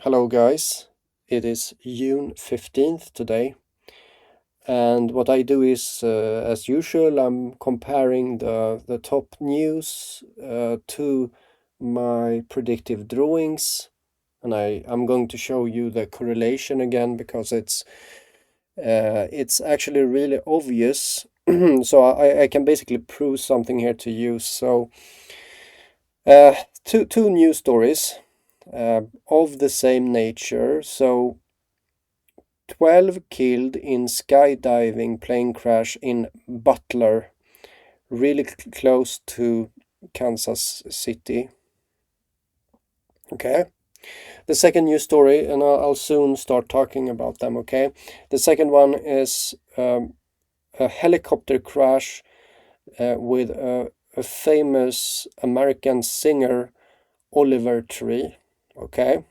Hello guys, it is June 15th today, and what I do is, as usual, I'm comparing the top news to my predictive drawings, and I'm going to show you the correlation again because it's actually really obvious. So I can basically prove something here to you. So uh, two news stories of the same nature. So 12 killed in skydiving plane crash in Butler, really close to Kansas City. Okay. The second news story, and I'll soon start talking about them. Okay. The second one is a helicopter crash with a famous American singer, Oliver Tree. Okay.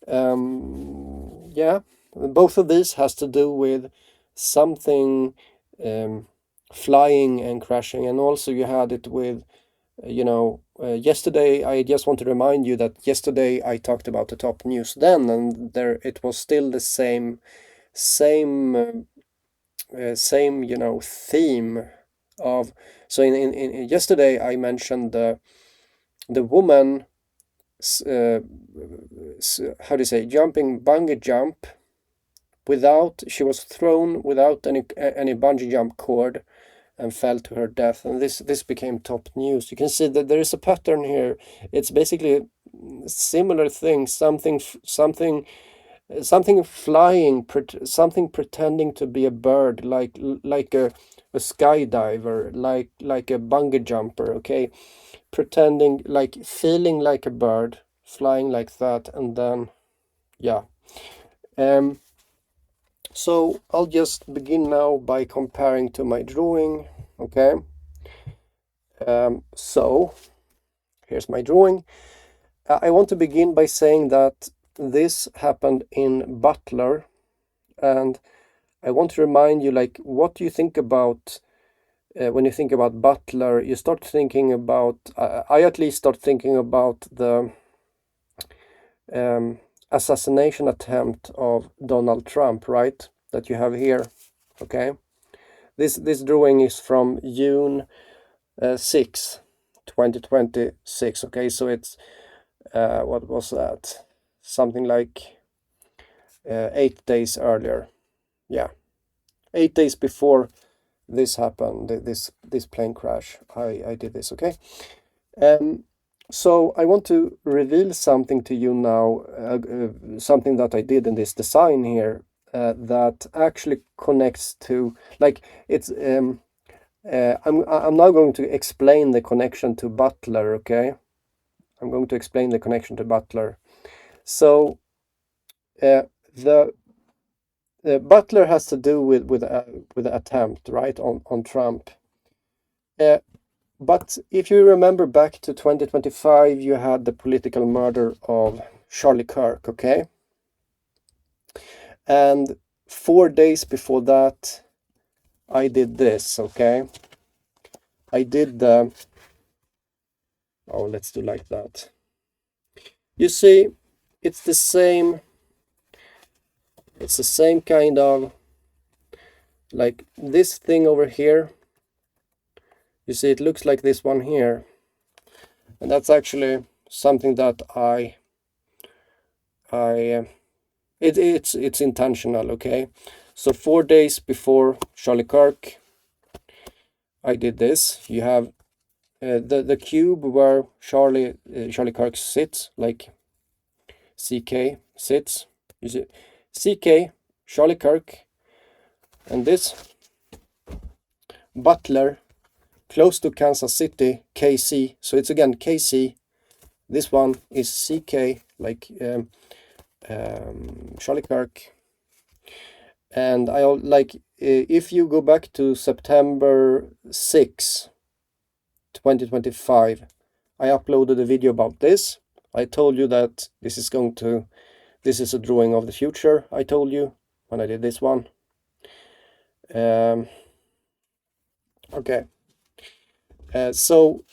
Yeah, both of these has to do with something flying and crashing, and also you had it with, yesterday. I just want to remind you that yesterday I talked about the top news then, and there it was still the same, theme of. So in yesterday I mentioned the woman, how do you say, jumping bungee jump without, she was thrown without any bungee jump cord and fell to her death, and this became top news. You can see that there is a pattern here. It's basically similar things, something flying, something pretending to be a bird, like a skydiver, like a bungee jumper, okay, pretending, like feeling like a bird, flying like that, and then yeah. So I'll just begin now by comparing to my drawing. Okay. So here's my drawing. I want to begin by saying that this happened in Butler, and I want to remind you, like, what do you think about when you think about Butler? You start thinking about, I at least start thinking about the assassination attempt of Donald Trump, right? That you have here. Okay. This drawing is from June 6, 2026. Okay, so it's what was that? Something like 8 days earlier. Yeah, 8 days before this happened, this plane crash. I did this. Okay. So I want to reveal something to you now, something that I did in this design here, that actually connects to, like, it's I'm now going to explain the connection to Butler. Okay, I'm going to explain the connection to Butler. So the Butler has to do with the attempt, right, on Trump. But if you remember back to 2025, you had the political murder of Charlie Kirk. Okay, and 4 days before that, I did this. Okay, I did the. Oh, let's do like that. You see, it's the same. It's the same kind of, like, this thing over here. You see, it looks like this one here, and that's actually something that it's intentional. Okay, so 4 days before Charlie Kirk, I did this. You have the cube where Charlie Kirk sits, like CK sits. You see, CK, Charlie Kirk, and this Butler, close to Kansas City, KC. So it's again KC. This one is CK, like Charlie Kirk. And I like, if you go back to September 6, 2025, I uploaded a video about this. I told you that this is a drawing of the future. I told you when I did this one. Okay. So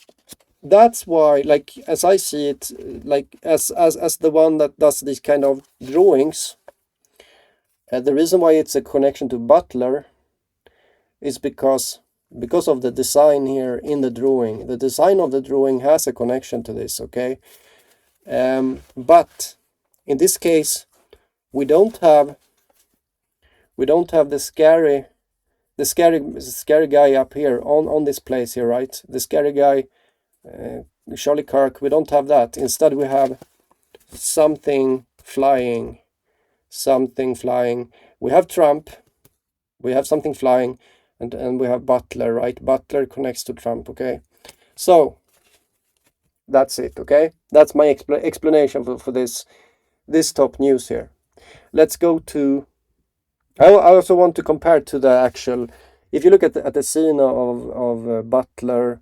that's why, like, as I see it, like as the one that does these kind of drawings, the reason why it's a connection to Butler is because of the design here in the drawing. The design of the drawing has a connection to this, okay? But in this case, we don't have the scary guy up here on this place here, right? The scary guy, Charlie Kirk. We don't have that. Instead, we have something flying. We have Trump. We have something flying, and we have Butler, right? Butler connects to Trump. Okay, so that's it. Okay, that's my explanation for this top news here. Let's go to. I also want to compare to the actual. If you look at the scene of Butler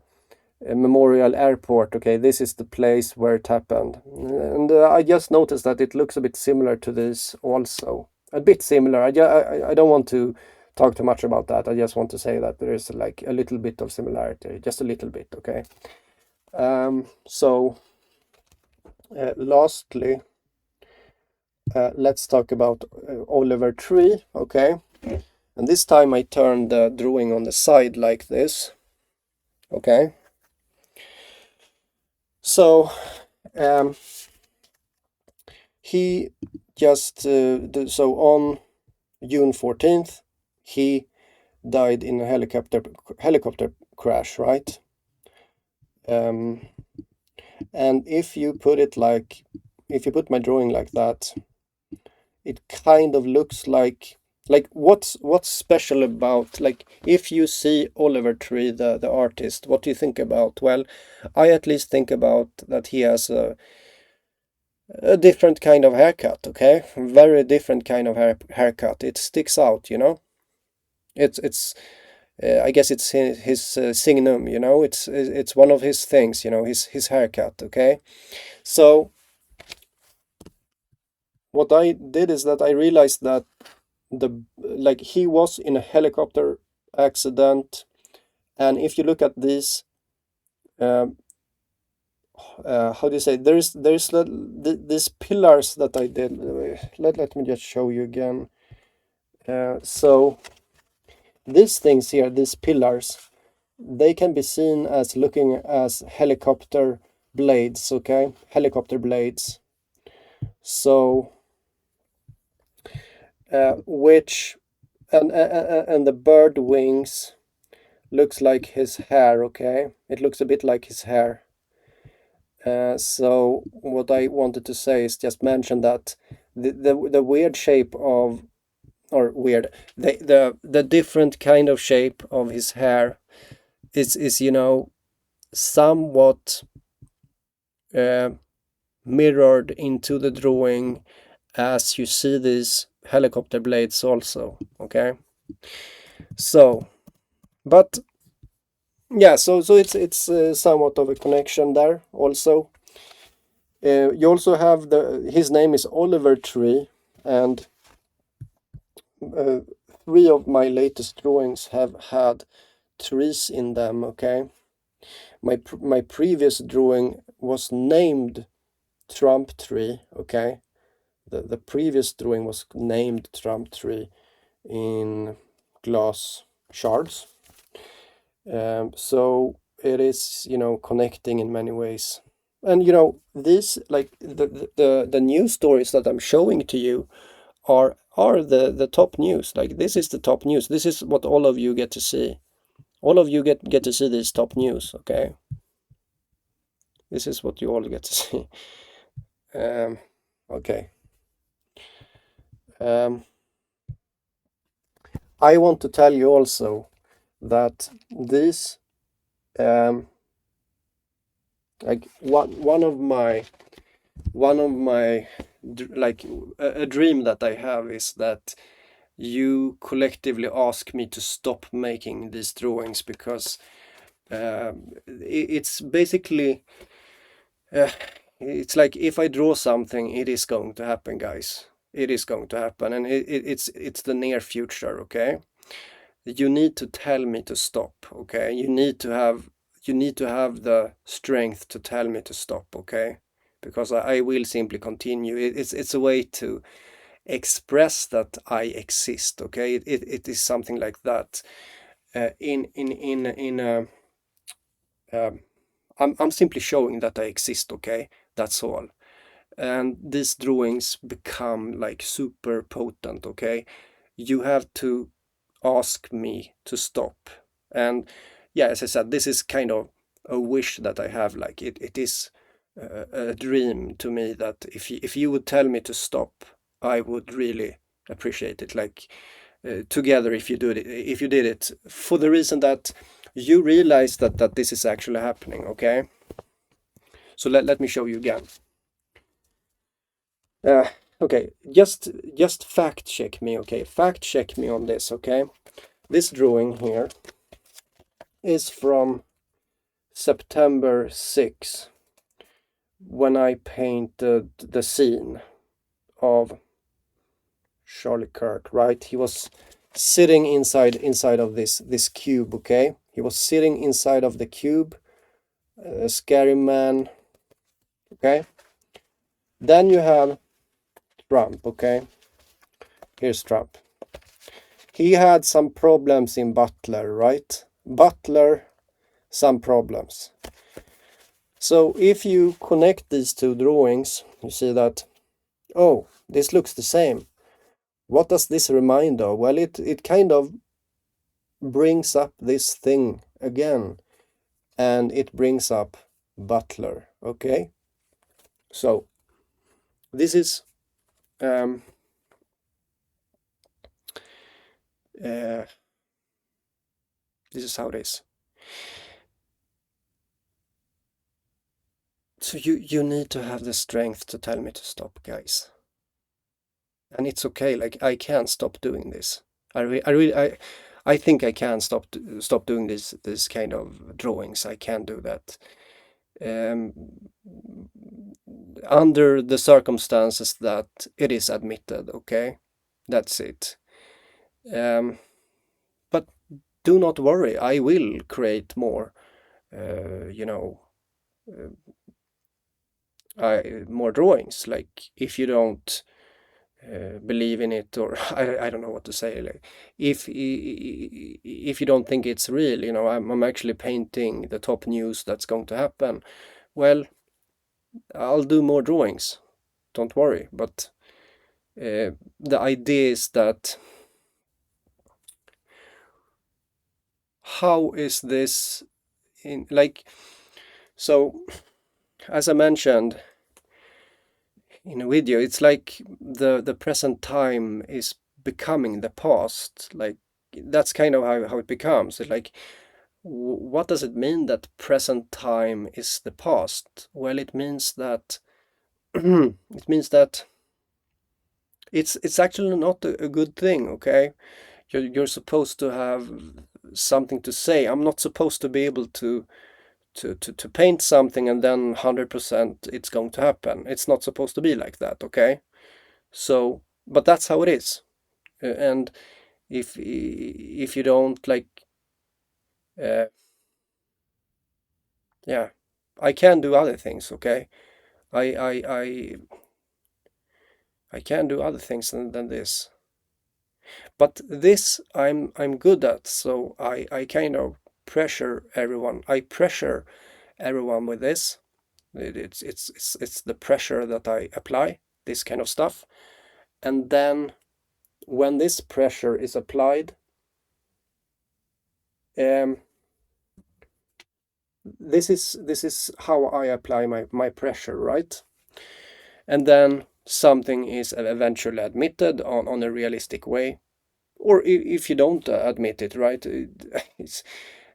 Memorial Airport, okay, this is the place where it happened, and I just noticed that it looks a bit similar to this also. A bit similar. I don't want to talk too much about that. I just want to say that there is like a little bit of similarity, just a little bit, okay. So lastly, let's talk about Oliver Tree, okay. And this time I turned the drawing on the side like this, okay. So he just so on June 14th he died in a helicopter crash, right? And if you put my drawing like that, it kind of looks like what's special about, like, if you see Oliver Tree, the artist, what do you think about? Well, I at least think about that he has a different kind of haircut, okay? Very different kind of haircut. It sticks out, you know? It's I guess it's his signum, you know? It's one of his things, you know, his haircut, okay? So what I did is that I realized that he was in a helicopter accident, and if you look at these how do you say, there's these pillars that I did. Let me just show you again. So these things here, these pillars, they can be seen as looking as helicopter blades, okay? Helicopter blades. So which and the bird wings looks like his hair, okay? It looks a bit like his hair. So what I wanted to say is just mention that the weird shape of, or weird, the different kind of shape of his hair is you know, somewhat mirrored into the drawing as you see these helicopter blades also, okay. So but yeah, so it's somewhat of a connection there also. You also have his name is Oliver Tree, and 3 of my latest drawings have had trees in them, okay. My previous drawing was named Trump Tree, okay. The previous drawing was named Trump Tree in glass shards. So it is, you know, connecting in many ways. And you know, this, like, the news stories that I'm showing to you are the top news. Like, this is the top news. This is what all of you get to see. All of you get to see this top news, okay? This is what you all get to see. Okay. I want to tell you also that this like one of my like a dream that I have is that you collectively ask me to stop making these drawings, because it's basically it's like, if I draw something, it is going to happen, guys. It is going to happen, and it's the near future, okay. You need to tell me to stop, okay. You need to have you need to have the strength to tell me to stop, okay? Because I will simply continue. It's a way to express that I exist, okay? It is something like that. I'm simply showing that I exist, okay? That's all. And these drawings become like super potent, okay? You have to ask me to stop. And yeah, as I said, this is kind of a wish that I have. Like it is a dream to me that if you would tell me to stop, I would really appreciate it. Like together, if you did it for the reason that you realize that this is actually happening. Okay, so let me show you again. Uh, okay, just fact check me. Okay, fact check me on this. Okay, this drawing here is from September 6, when I painted the scene of Charlie Kirk, right? He was sitting inside of this cube, okay? He was sitting inside of the cube, a scary man, okay? Then you have Trump, okay? Here's Trump. He had some problems in Butler, right? Butler, some problems. So if you connect these two drawings, you see that, oh, this looks the same. What does this remind of? Well, it kind of brings up this thing again, and it brings up Butler, okay? So this is um, uh, this is how it is. So you need to have the strength to tell me to stop, guys. And it's okay. Like I can't stop doing this. I think I can stop doing this kind of drawings. I can do that. Um, under the circumstances that it is admitted, okay? That's it. But do not worry, I will create more, you know, more drawings. Like if you don't believe in it, or I don't know what to say. Like if you don't think it's real, you know, I'm actually painting the top news that's going to happen. Well, I'll do more drawings. Don't worry. But the idea is that how is this in like, so as I mentioned in a video, it's like the present time is becoming the past. Like that's kind of how it becomes. It's like what does it mean that present time is the past? Well, it means that it means that it's actually not a good thing, okay? You're supposed to have something to say. I'm not supposed to be able to paint something and then 100% it's going to happen. It's not supposed to be like that, okay? So, but that's how it is. And if you don't like, uh, yeah, I can do other things, okay? I I I I can do other things than this. But this I'm good at, so I kind of pressure everyone. I pressure everyone with this. It's the pressure that I apply, this kind of stuff. And then when this pressure is applied, this is how I apply my pressure, right? And then something is eventually admitted on a realistic way. Or if you don't admit it, right?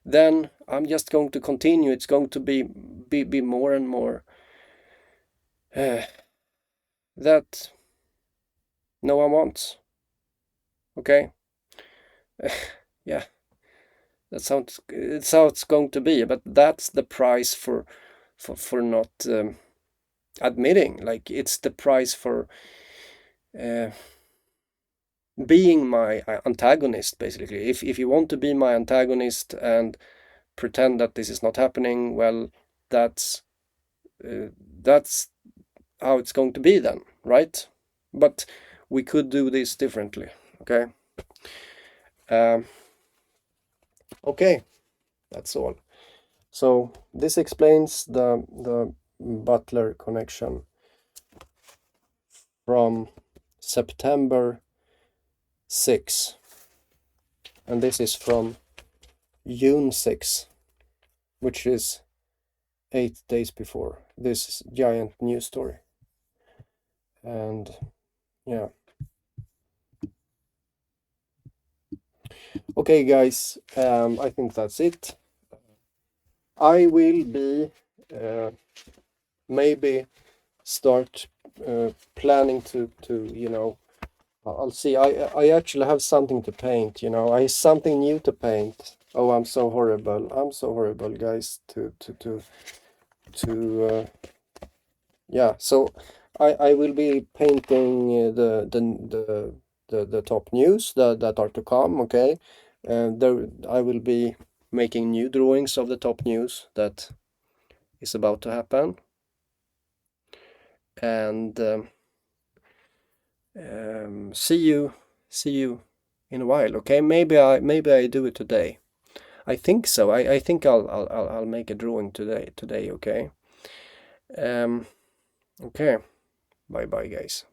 Then I'm just going to continue. It's going to be more and more that no one wants. Okay? Yeah, it's how it's going to be. But that's the price for not admitting. Like it's the price for uh, being my antagonist, basically. If you want to be my antagonist and pretend that this is not happening, well, that's how it's going to be then, right? But we could do this differently, okay? Okay, that's all. So this explains the Butler connection from September 6, and this is from June 6, which is 8 days before this giant news story. And yeah. Okay, guys, I think that's it. I will be maybe start planning to you know, I'll see. I actually have something to paint, you know. I have something new to paint. Oh, I'm so horrible. I'm so horrible, guys. Yeah. So I will be painting the top news that are to come. Okay. There I will be making new drawings of the top news that is about to happen. And see you in a while. Okay, maybe I do it today. I think so. I think I'll make a drawing today. Okay. Okay. Bye bye, guys.